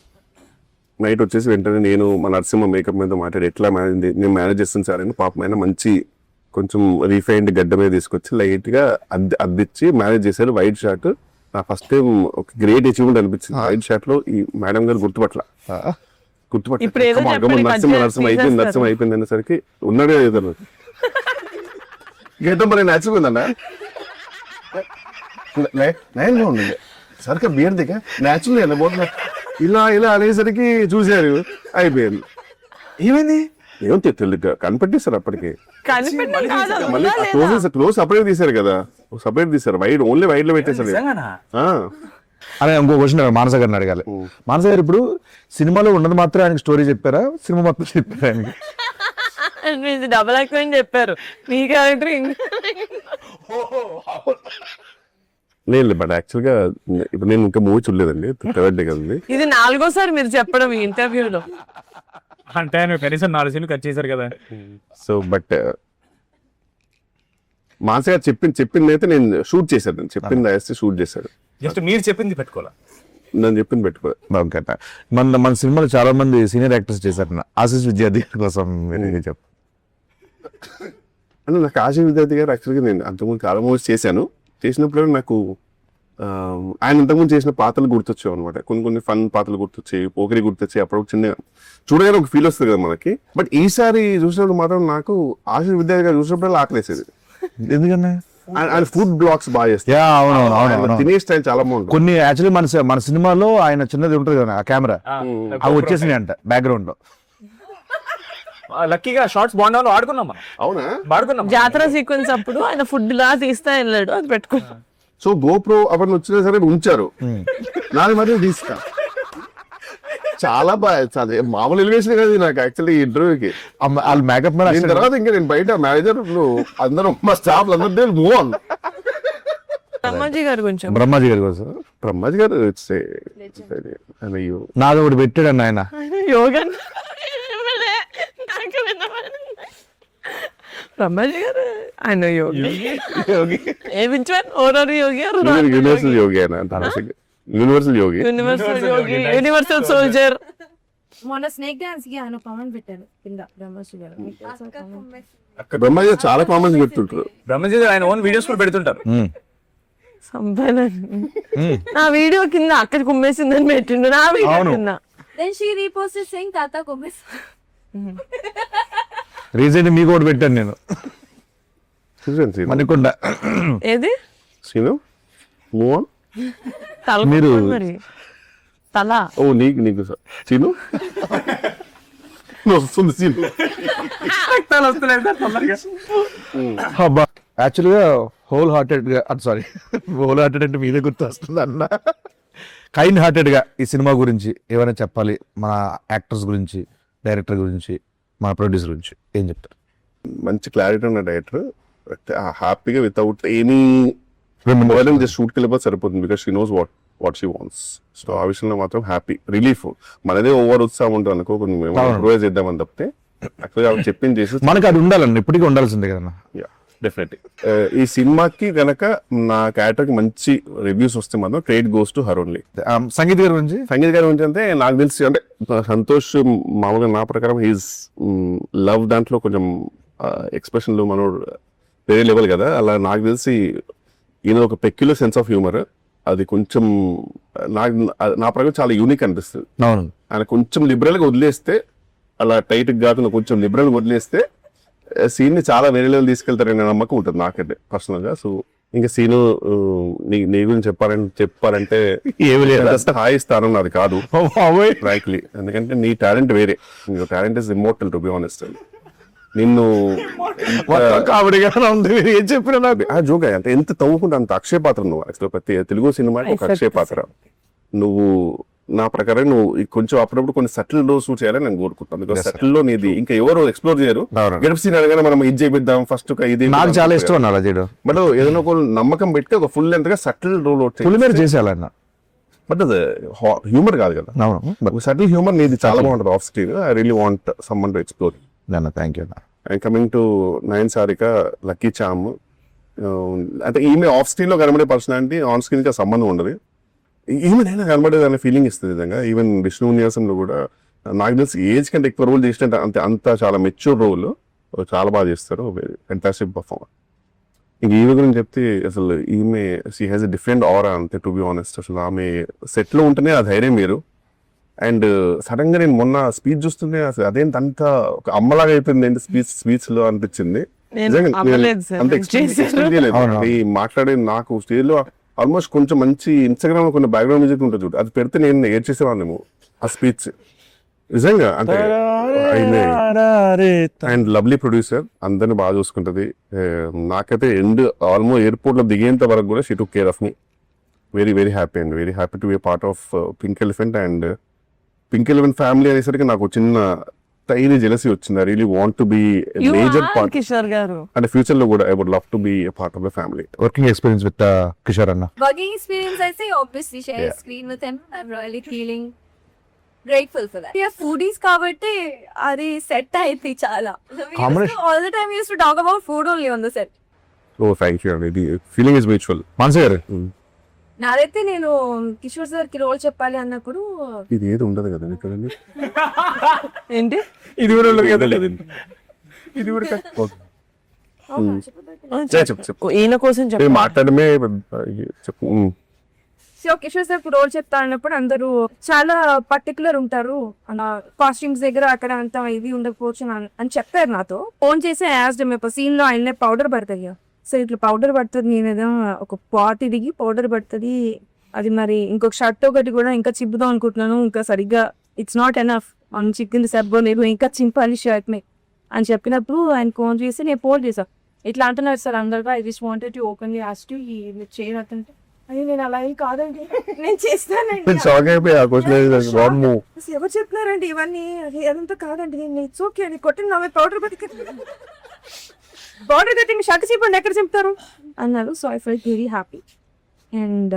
నైట్ వచ్చేసి వెంటనే నేను మా నరసింహ మేకప్ మీద మాట్లాడి ఎట్లా నేను మేనేజ్ చేస్తాను సార్ అని పాపం ఆయన మంచి కొంచెం రీఫైన్డ్ గడ్డ మీద తీసుకొచ్చి లైట్ గా అద్దిచ్చి మేనేజ్ చేశారు. వైట్ షార్ట్ నా ఫస్ట్ టైం ఒక గ్రేట్ అచీవ్మెంట్ అనిపించింది. వైట్ షార్ట్ లో ఈ మేడం గారు గుర్తుపట్ల ఇప్పుడు ఏదో చెప్పండి, నరసింహ అయిపోయింది అనేసరికి ఉన్నాడే ఏదో గడ్డం మరి నేచురల్ నయంగా ఉండండి సరిగ్గా బియర్ దిగా నేచురల్ వెళ్ళబోతున్నా ఇలా అనేసరికి చూశారు అయిపోయింది. ఏమైంది? ఏమో తెలియదు కనిపెట్టేశారు అప్పటికి. కనిపెట్టడం కాదు, అది మళ్ళీ ఉందా లేదా? క్లోజ్ సపరేట్ తీశారు కదా, సపరేట్ తీశారు. వైడ్ ఓన్లీ వైడ్ లో పెట్టేశారు. నిజంగానా? ఆ. అనే ఇంకో క్వశ్చన్ మానస గారిని అడగాలి. మానస గారు ఇప్పుడు సినిమాలో ఉన్నది మాత్రం ఆయనకి స్టోరీ చెప్పారా, సినిమా మొత్తం చెప్పారా ఆయనకి? మీది డబల్ ఎక్కువ చెప్పారు మీ క్యారెక్టర్. లేదు బట్ యాక్చువల్ గా ఇప్పుడు నేను ఇంకా మూవీ చూడలేదండి, థర్డ్ డే కదండి. ఇది 4గోసారి మీరు చెప్పడం ఈ ఇంటర్వ్యూలో. అంటే ఆయన కనీసం 4 సీన్లు కట్ చేశారు కదా. సో బట్ మానస గారు చెప్పింది అయితే నేను షూట్ చేశాను. నేను చెప్పింది వేస్తే షూట్ చేశాడు. జస్ట్ మీరు చెప్పింది పెట్టుకోవాలా, నేను చెప్పింది పెట్టుకో. ఓకే. మన సినిమాలో చాలా మంది సీనియర్ యాక్టర్స్ చేశారు. ఆశీష్ విద్యార్థి కోసం మీరు చెప్పు. అంటే నాకు ఆశీష్ విద్యార్థి గారు యాక్చువల్గా నేను అంతకుముందు చాలా మూవీస్ చేశాను. చేసినప్పుడు నాకు ఆయన ఇంతకుముందు చేసిన పాత్రలు గుర్తొచ్చావు అనమాట. కొన్ని ఫన్ పాత్రలు గుర్తొచ్చాయి, పోకరి గుర్తొచ్చాయి. అప్పుడు చిన్న చూడగానే ఒక ఫీల్ వస్తుంది కదా మనకి. బట్ ఈసారి చూసినప్పుడు మాత్రం నాకు ఆశీష్ విద్యార్థి గారు చూసినప్పుడు ఆకలేసేది. ఎందుకన్నా? ఆయన ఫుడ్ బ్లాగ్స్ బాగా చేస్తారు. అవును. తినే స్టైల్ చాలా బాగుంటుంది. కొన్ని యాక్చువల్లీ మన సినిమాలో ఆయన చిన్నది ఉంటుంది కదా ఆ కెమెరా, అవి వచ్చేసినాయి అంట బ్యాక్గ్రౌండ్ లో. లక్కీగా షార్ట్స్ బాగుండాలో ఆడుకున్నాం మనం. అవునా? ఆడుకున్నాం. జాతర సీక్వెన్స్ అప్పుడు ఆయన ఫుడ్ లా తీస్తా వెళ్ళాడు, అది పెట్టుకున్నాం. సో గోప్రో అవన్నీ వచ్చినా సరే ఉంచారు. నాది మరి తీసుకా చాలా బాగా, చాలా మామూలు ఎలివేషన్ కదా నాకు యాక్చువల్లీ ఈ ఇంటర్వ్యూకి. వాళ్ళు మేకప్ దీని తర్వాత ఇంకా నేను బయట మేనేజర్ అందరూ మా స్టాఫ్ అందరూ మూవ్ ఆన్. బ్రహ్మాజీ గారు కొంచెం. బ్రహ్మాజీ గారి కోసం బ్రహ్మాజీ గారు నాది ఒకటి పెట్టాడు ఆయన. యోగా బ్రహ్మాజీ గారు ఆయన యోగి. A which one? ఓరర్ Yogi, universal యోగి ఆయన. యూనివర్సల్ యోగి, యూనివర్సల్ యోగి, యూనివర్సల్ సోల్జర్. మొన్న స్నేక్ డాన్స్ కి ఆయన కామెంట్ పెట్టారు కింద బ్రహ్మశ్రీ గారు. బ్రహ్మాజీ గారు చాలా కామెంట్స్ పెడుతుంటారు. బ్రహ్మజీ ఆయన ఓన్ వీడియోస్ కూడా పెడుతుంటారు. నా వీడియో కింద అక్కడ కుమ్మేసిందని పెట్టిండు, నా వీడియో కింద. Then she reposted saying Tata Kumis. Recent మీకు ఒకటి పెట్టాను నేను, మణికొండ. ఏది? Scene move on. తల మీరు మరి తల. ఓ నీకు సీను వస్తుంది సీను. అబ్బా యాక్చువల్ గా హోల్ హార్టెడ్ గా, హోల్ హార్టెడ్ అంటే మీదే గుర్తు వస్తుంది అన్న. కైండ్ హార్టెడ్ గా ఈ సినిమా గురించి ఏమైనా చెప్పాలి, మన యాక్టర్స్ గురించి, డైరెక్టర్ గురించి, మన ప్రొడ్యూసర్ గురించి ఏం చెప్తారు? మంచి క్లారిటీ ఉన్న డైరెక్టర్, హ్యాపీగా వితౌట్ ఎనీ జస్ట్ షూట్కి వెళ్ళిపోతే సరిపోతుంది. Because she knows what she wants. So ఆ విషయంలో మాత్రం హ్యాపీ, రిలీఫ్. మనదే ఓవర్ ఉత్సాహం ఉంటుంది అనుకో, కొంచెం ఇంప్రూవైజ్ చేద్దామని తప్పితే యాక్చువల్గా చెప్పింది చేసి మనకి అది ఉండాలండి, ఇప్పటికీ ఉండాల్సిందే కదన్నా. డెఫినెట్లీ ఈ సినిమాకి గనక నా క్యారెక్టర్ కి మంచి రివ్యూస్ వస్తే మాత్రం credit goes to her only. Sangeet గారి గురించి అంటే నాకు తెలిసి అంటే సంతోష్ మామూలుగా నా ప్రకారం హీస్ లవ్ దాంట్లో కొంచెం ఎక్స్ప్రెషన్లు మనోడు వేరే లెవెల్ కదా. అలా నాకు తెలిసి ఈయన ఒక పెక్యులర్ సెన్స్ ఆఫ్ హ్యూమర్, అది కొంచెం నా ప్రకారం చాలా యూనిక్ అనిపిస్తుంది. ఆయన కొంచెం లిబరల్ గా వదిలేస్తే, అలా టైట్ కాకుండా కొంచెం లిబరల్ గా వదిలేస్తే సీన్ ని చాలా వేరే లెవెల్ తీసుకెళ్తారనే నమ్మకం ఉంటుంది నాకైతే పర్సనల్ గా. సో ఇంకా సీను నీ గురించి చెప్పాలంటే హాయి స్థానం నాది కాదు ఫ్రాంక్లీ, ఎందుకంటే నీ టాలెంట్ వేరే. నీ talent is immortal to be honest. నిన్ను ఏం చెప్పినా నాకు జోగా అంటే ఎంత తవ్వుకుంటే అంత అక్షయ పాత్ర నువ్వు. యాక్చువల్ ప్రతి తెలుగు సినిమాకి ఒక అక్షయ పాత్ర నువ్వు. నా ప్రకారం నువ్వు కొంచెం అప్పుడప్పుడు కొన్ని సటిల్ లో షూట్ చేయాలని నేను కోరుకుంటాను. బికాస్ సటిల్ లో నీది ఇంకా ఎవరు ఎక్స్ప్లోర్ చేయరు. గెటప్ సీన్ అనగానే మనం ఇది చేపిద్దాం ఫస్ట్ ఇది నాకు చాలా ఇష్టం అన్న అలా చేయడం. బట్ ఏదైనా ఒక నమ్మకం పెట్టి ఒక ఫుల్ లెంత్ గా సటిల్ రోల్ ఫుల్ మీద చేసేయాలన్న. బట్ అది హ్యూమర్ కాదు కదా. సటిల్ హ్యూమర్ నీది చాలా బాగుంటుంది off screen. I really want someone to explore. Thank you. And coming to Nayan Sarika, lucky charm, అంటే ఈమె ఆఫ్ స్క్రీన్ లో కనబడే పర్సనాలిటీ ఆన్ స్క్రీన్ కి సంబంధం ఉండదు. ఈమె కనబడేది అనే ఫీలింగ్ ఇస్తుంది నిజంగా. ఈవెన్ విష్ణు విన్యాసంలో కూడా నాకు తెలిసి ఏజ్ కంటే ఎక్కువ రోల్ చేసినట్టు అంత చాలా మెచ్యూర్ రోల్, చాలా బాగా చేస్తారు, ఫెంటాస్టిక్ పర్ఫార్మర్. ఇంక ఈమె గురించి చెప్తే అసలు ఈమె షీ హ్యాస్ ఎ డిఫరెంట్ ఆరా అంతే, టు బి ఆనెస్ట్. అసలు ఆమె సెట్ లో ఉంటేనే ఆ ధైర్యం మీరు. అండ్ సడన్ గా నేను మొన్న స్పీచ్ చూస్తుంటే అసలు అదేంటి అంత ఒక అమ్మలాగా అయిపోయింది ఏంటి స్పీచ్ లో అనిపించింది. నిజంగా అమ్మలేదు సార్, అంత expect చేయలేదు. ఈ మాట్లాడే నాకు స్టేజ్ లో ఆల్మోస్ట్ కొంచెం మంచి ఇన్స్టాగ్రామ్ లో కొన్ని బ్యాక్గ్రౌండ్ మ్యూజిక్ ఉంటుంది చూడు, అది పెడితే నేను ఏడ్చేసేవాళ్ళేమో ఆ స్పీచ్. నిజంగా అంటే అండ్ లవ్లీ ప్రొడ్యూసర్, అందరిని బాగా చూసుకుంటది. నాకైతే ఆల్మోస్ట్ ఎయిర్పోర్ట్ లో దిగేంత వరకు కూడా she took care of me. Very very happy and very happy to be part of pink elephant. And pink elephant family అనేసరికి నాకు చిన్న టైనీ జెలసీ వచ్చింది. I really want to be major part Kishore garu. అంటే future లో కూడా I would love to be part of the family. Working experience with Kishore అన్న. Working experience, I say obviously share screen with him. I'm really feeling grateful for that. Yeah, foodies kabatti adi set ayithi chala. All the time we used to talk about food only on the set. Oh thank you అండి, feeling is mutual. మనసు గారు నాదైతే నేను Kishore sir కి role చెప్పాలి అన్నప్పుడు ఇది ఏది ఉండదు కదా ఇక్కడ. ఏంటి ఇది కూడా ఉండదు కదా, ఇది కూడా చెప్పు ఈయన కోసం చెప్పాలి. మాట్లాడమే చెప్పు. సో కిషోర్ సార్ కి రోల్ చెప్తా అన్నప్పుడు అందరూ చాలా పర్టికులర్ ఉంటారు, కాస్ట్యూమ్స్ దగ్గర అక్కడ అంత ఇది ఉండకపోవచ్చు అని చెప్పారు. నాతో ఫోన్ చేసి యాజ్డ్ మేము సీన్ లో ఆయన పౌడర్ పడుతుంది, సో ఇట్లా పౌడర్ పడుతుంది, నేనేదో ఒక పాట్ దిగి పౌడర్ పడుతుంది, అది మరి ఇంకొక షర్ట్ ఒకటి కూడా ఇంకా చిప్పుదాం అనుకుంటున్నాను, ఇంకా సరిగ్గా ఇట్స్ నాట్ ఎనఫ్, మనం చిక్కింది సబ్బో లేదు, ఇంకా చింపాలి షర్ట్ మే అని చెప్పినప్పుడు ఆయన ఫోన్ చేసి నేను ఫోన్ చేశాను. ఇట్లా అంటున్నారు సార్ అందరుగా, I just wanted to openly ask you ఈ చేయనట్టుంటే అది నేను అలా ఏం కాదండి, నేను చేస్తానండి. షాక్ అయిపోయి ఆ క్వశ్చన్ ఎవరు చెప్తున్నారండి ఇవన్నీ, అది అదంతా కాదండి, నేను ఇట్స్ ఓకే అని కొట్టిన నా పౌడర్ పౌడర్ కట్టింగ్ షర్ట్ చెప్పండి ఎక్కడ చెప్తారు అన్నారు. So I felt very happy. And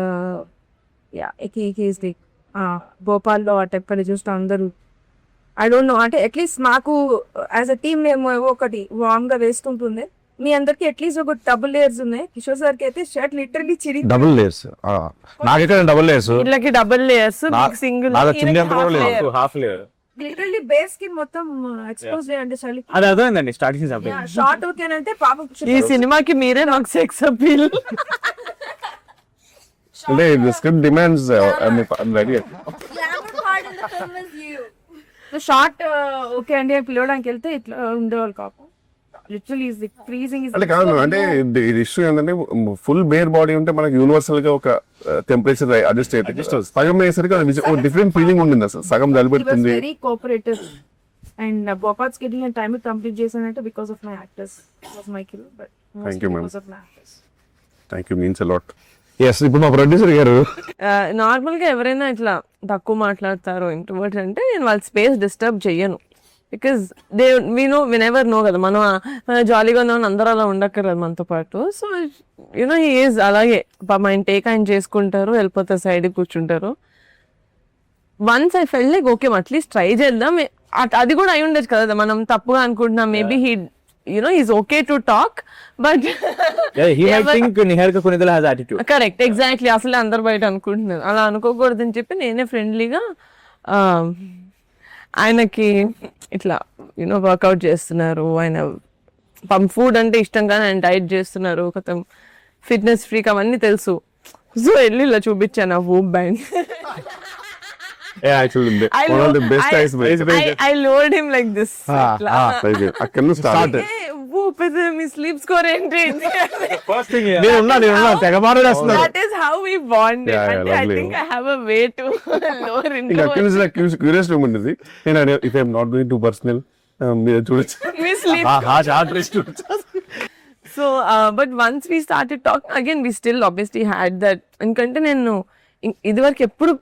yeah ఏకేస్ ది భోపాల్లో ఆ టెంపర్ చూస్తే అందరూ ఐ డోంట్ నో, అంటే అట్లీస్ట్ మాకు యాజ్ అ టీమ్ మేము ఒకటి వార్మ్ గా వేస్తుంటుంది, మీ అందరికి అట్లీస్ట్ ఒక డబుల్ లేయర్స్ ఉన్నాయి. కిషోర్ సార్ కి అయితే షర్ట్ లిటరల్లీ చిరి డబుల్ లేయర్స్, నాకైతే డబుల్ లేయర్స్, వీళ్ళకి double layers, single half layer literally base కి మొత్తం ఎక్స్పోజ్ చేయండి చలి. అది అర్థమైందండి స్టార్టింగ్ షార్ట్ ఓకేనంటే పాపం ఈ సినిమాకి మీరే నాకు సెక్స్ అపీల్. అంటే script demands ready. Glamour part in the film is you. Short okay అండి అని పిలవడానికి వెళ్తే ఇట్లా ఉండేవాళ్ళు కాపు. లిటరల్లీ ఇస్ ఫ్రీజింగ్ ఇస్ అంటే కాదు, అంటే ఇది ఇష్యూ ఏంటంటే ఫుల్ బేర్ బాడీ ఉంటే మనకి యూనివర్సల్ గా ఒక టెంపరేచర్ అడ్జస్ట్ అయితే సగం అయ్యేసరికి డిఫరెంట్ ఫీలింగ్ ఉండింది. అసలు సగం జలిపెడుతుంది. Very cooperative and Bhopal schedule and time complete చేశానంటే because of my actors, was my kill, but Thank you, ma'am. Because of my actors. Thank you, means a lot. Yes. ఇప్పుడు మా ప్రొడ్యూసర్ గారు normal గా ఎవరైనా ఇట్లా తక్కువ మాట్లాడతారు ఇంట్రోవర్ట్ అంటే నేను వాళ్ళ స్పేస్ డిస్టర్బ్ చెయ్యను, బికాస్ నెవర్ నో కదా, మనం జాలీగా ఉన్నామని అందరూ అలా ఉండక్కర్లేదు మనతో పాటు. సో యూనో హీ ఈజ్ అలాగే ఆయన టేక్ ఆయన చేసుకుంటారు, వెళ్ళిపోతారు, సైడ్ కూర్చుంటారు. Once I felt like okay at least try చేద్దాం, అది కూడా అయి ఉండొచ్చు కదా, మనం తప్పుగా అనుకుంటున్నాం, maybe he he's okay to talk, but he might think Niharika Kunidala has attitude. Correct, exactly. అసలు అందరు బయట అనుకుంటున్నారు, అలా అనుకోకూడదని చెప్పి నేనే ఫ్రెండ్లీగా ఆయనకి ఇట్లా వర్కౌట్ చేస్తున్నారు, ఆయన ఫుడ్ అంటే ఇష్టం కానీ ఆయన డైట్ చేస్తున్నారు, కొత్త ఫిట్నెస్ ఫ్రీక్ అవన్నీ తెలుసు. సో వెళ్ళి ఇలా చూపించాను ఆ VOOC band. Actually, one of the best I lured him like this. అక్కడ start Whoop is me sleep score ఏంటి? First thing, నేను తెగ మాట్లాడేస్తున్నాను. That is how we bonded. Yeah, And I lovely. think I have a way to lower ఇంకా అక్కడ నుంచి నాకు curious ఉండేది. నేను if I'm not going to personal మీరు చూడొచ్చు. we sleep. So, but once we started talking, again, we still obviously had that. ఎందుకంటే నేను ఇదివరకు ఎప్పుడు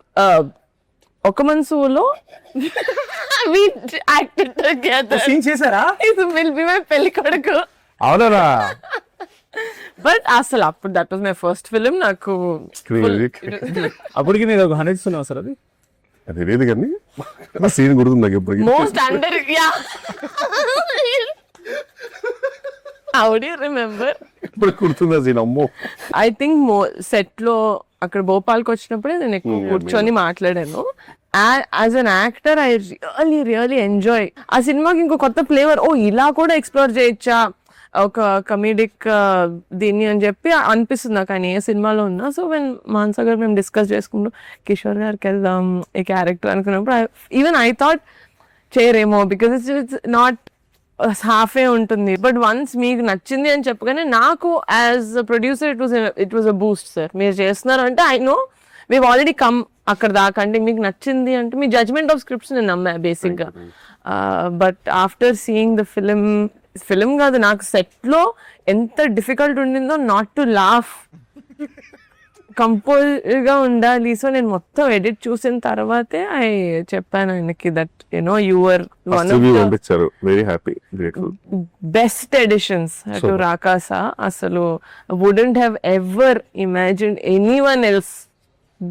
ఒక మనసులో we acted together. సీన్ చేశారా? It will be my పెళ్లి కొడుకు. అవునా? బట్ అసలు అప్పుడు that was my first film. నాకు అప్పటికి నేను ఒక 100 ఇస్తున్నావు సార్. అది అది లేదు కానీ సీన్ గుర్తుంది నాకు ఎప్పటికీ. Most under how do you remember? ఇప్పుడు గుర్తుందా సీన్? అమ్మో, ఐ థింక్ సెట్ లో అక్కడ భోపాల్కి వచ్చినప్పుడే నేను ఎక్కువ కూర్చొని మాట్లాడాను. As an actor I really enjoy ఆ సినిమాకి. ఇంకో కొత్త ఫ్లేవర్, ఓ ఇలా కూడా ఎక్స్ప్లోర్ చేయొచ్చా ఒక కమీడిక్ దీన్ని అని చెప్పి అనిపిస్తుంది నాకు ఆయన ఏ సినిమాలో ఉన్నా. సో వెన్ మాన్సా గారు మేము డిస్కస్ చేసుకుంటూ కిషోర్ గారికి వెళ్దాం ఈ క్యారెక్టర్ అనుకున్నప్పుడు ఈవెన్ ఐ థాట్ చేయరేమో, బికాస్ ఇట్స్ నాట్ హాఫే ఉంటుంది. బట్ వన్స్ మీకు నచ్చింది అని చెప్పగానే నాకు as a producer it was a boost. Sir మీరు చేస్తున్నారు అంటే I know we've already come అక్కడ దాకా. అంటే మీకు నచ్చింది అంటే మీ జడ్జ్మెంట్ ఆఫ్ స్క్రిప్ట్స్ నేను నమ్మా బేసిక్గా. But after seeing the film కాదు, నాకు సెట్లో ఎంత డిఫికల్ట్ ఉండిందో నాట్ టు లాఫ్, కంపోజ్గా ఉండాలి. సో నేను మొత్తం ఎడిట్ చూసిన తర్వాతే ఐ చెప్పాను ఆయనకి that you know your one of the పంపించారు. Very happy, grateful. Best editions to రాకాసా. అసలు wouldn't have ever imagined anyone else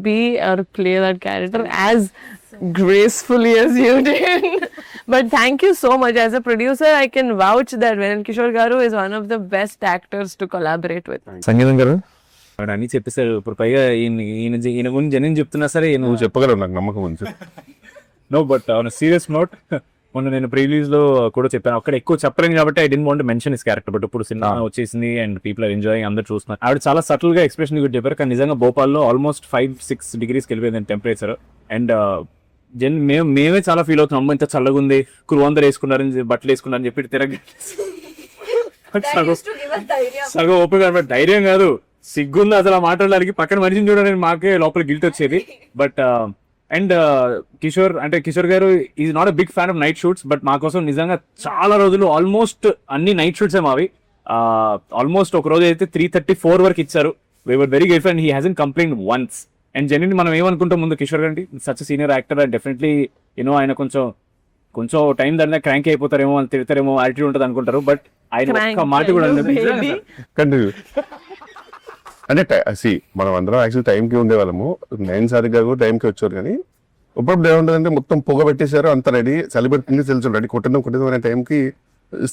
be or play that character as gracefully as you did. But thank you so much. As a producer, I can vouch that Venan Kishore Garu is one of the best actors to collaborate with. సంగీతం గారు వాడు అన్ని చెప్పేశారు. ఇప్పుడు పైగా ఈయన గురించి జనం చెప్తున్నా సరే నువ్వు చెప్పగలవు, నాకు నమ్మకం ఉంది. No, but on serious note మొన్న నేను ప్రీలీజ్ లో కూడా చెప్పాను, అక్కడ ఎక్కువ చెప్పలేను కాబట్టి I don't want mention his character. But ఇప్పుడు సినిమా వచ్చేసింది అండ్ పీపుల్ ఆర్ ఎంజాయింగ్, అందరూ చూస్తున్నారు. ఆవిడ చాలా సటిల్ గా ఎక్స్ప్రెషన్ కూడా చెప్పారు. కానీ నిజంగా భోపాల్లో ఆల్మోస్ట్ 5-6 degrees వెళ్ళిపోయింది టెంపరేచర్. అండ్ మేమే చాలా ఫీల్ అవుతున్నాం, అమ్మ ఇంత చల్లగా ఉంది, అందరు వేసుకున్నారని బట్టలు వేసుకున్నారని చెప్పి తిరగ సగం ఓపిక. ధైర్యం కాదు, సిగ్గుంది అసలు మాట్లాడడానికి. పక్కన మనిషిని చూడడానికి మాకే లోపల గిల్ట్ వచ్చేది. But and Kishore garu is not a big fan of night shoots. But మా కోసం నిజంగా చాలా రోజులు ఆల్మోస్ట్ అన్ని నైట్ షూట్స్ మావి. ఆల్మోస్ట్ ఒక రోజు అయితే 3:34 వరకు ఇచ్చారు. We were very grateful and he hasn't complaint once. And genuinely మనం ఏమనుకుంటాం ముందు కిషోర్ గారి such senior actor and definitely you know ఆయన కొంచెం టైం దాని క్రాంక్ అయిపోతారేమో, అని తిడతారేమో, యాటిట్యూడ్ ఉంటుంది అనుకుంటారు. బట్ ఆయన ఒక్క మాట కూడా కంటిన్యూ అంటే మనం అందరం యాక్చువల్ టైంకి ఉండేవాళ్ళము. 9 సారిగా కూడా టైంకి వచ్చారు. కానీ ఇప్పుడు ఏముంటుందంటే మొత్తం పొగ పెట్టేశారు, అంత రెడీ, సెలబ్రిటీ తెలుసు రెడీ, కొట్టడం అనే టైంకి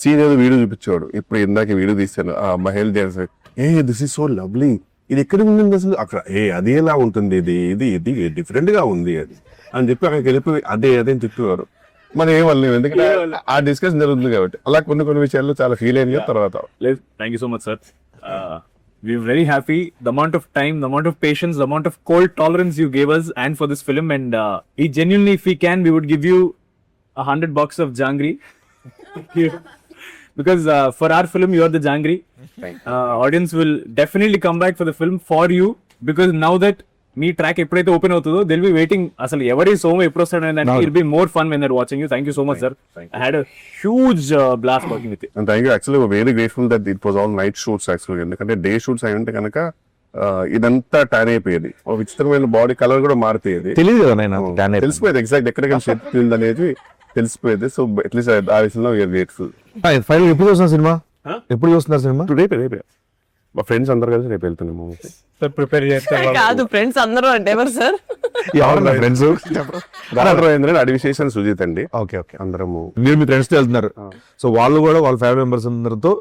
సీన్ ఏదో వీడియో చూపించాడు. ఇప్పుడు ఇందాక వీడియో తీశాను, ఆ మహేల్ dance, this is so lovely, ఇది ఎక్కడ ఉంటుంది అసలు, అక్కడ అది ఎలా ఉంటుంది, ఇది డిఫరెంట్ గా ఉంది అది అని చెప్పి అక్కడికి వెళ్ళిపోయి అదే అని చెప్పేవారు. మనం ఏమనలేము, ఎందుకంటే ఆ డిస్కషన్ జరుగుతుంది కాబట్టి. అలా కొన్ని విషయాల్లో చాలా ఫీల్ అయింది. తర్వాత thank you so much sir. We're very happy. The amount of time, the amount of patience, the amount of cold tolerance you gave us and for this film. And we genuinely, if we can, we would give you $100 of jangri. Because for our film, you are the jangri. Audience will definitely come back for the film for you. Because now that me track ఎప్పుడైతే open అవుతుందో Dil be waiting. అసలు ఎవరి సోమ ఎప్పుడు వస్తాడు అంటే it be more fun when they're watching you. Thank you so much sir. I had a huge blast working with you. And thank you. Actually very grateful that it was all night shoots యాక్చువల్గా. ఎందుకంటే day shoots అయి ఉంటే కనుక ఇదంతా tan అయిపోయేది, విచిత్రమైన body colour కూడా మారిపోయేది. తెలియదు కదా నేను తెలిసిపోయేది ఎగ్జాక్ట్ ఎక్కడికైనా షేప్ అనేది తెలిసిపోయేది. సో అట్లీస్ట్ ఆ విషయంలో వీఆర్ గ్రేట్ఫుల్. ఫైనల్ ఎప్పుడు చూస్తున్నారు సినిమా? ఎప్పుడు చూస్తున్నారు సినిమా? రేపే మా ఫ్రెండ్స్ అందరు కలిసి రేపు వెళ్తున్నాము. ప్రిపేర్ కాదు ఫ్రెండ్స్ అందరూ అంటే ఎవరు సార్? ఫ్రెండ్స్ అడివిశేషన్ సుజిత్ అండి. ఓకే అందరము మీరు మీ ఫ్రెండ్స్ తో వెళ్తున్నారు. సో వాళ్ళు కూడా వాళ్ళ ఫ్యామిలీ మెంబర్స్ అందరితో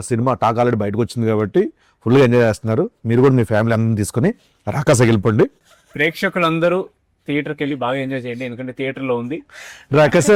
సినిమా టాక్ ఆల్రెడీ బయటకు వచ్చింది కాబట్టి ఫుల్గా ఎంజాయ్ చేస్తున్నారు. మీరు కూడా మీ ఫ్యామిలీ అందరిని తీసుకుని రాకాసకి వెళ్ళిపోండి. ప్రేక్షకులందరూ థియేటర్కి వెళ్ళి బాగా ఎంజాయ్ చేయండి, ఎందుకంటే థియేటర్లో ఉంది రాకాస.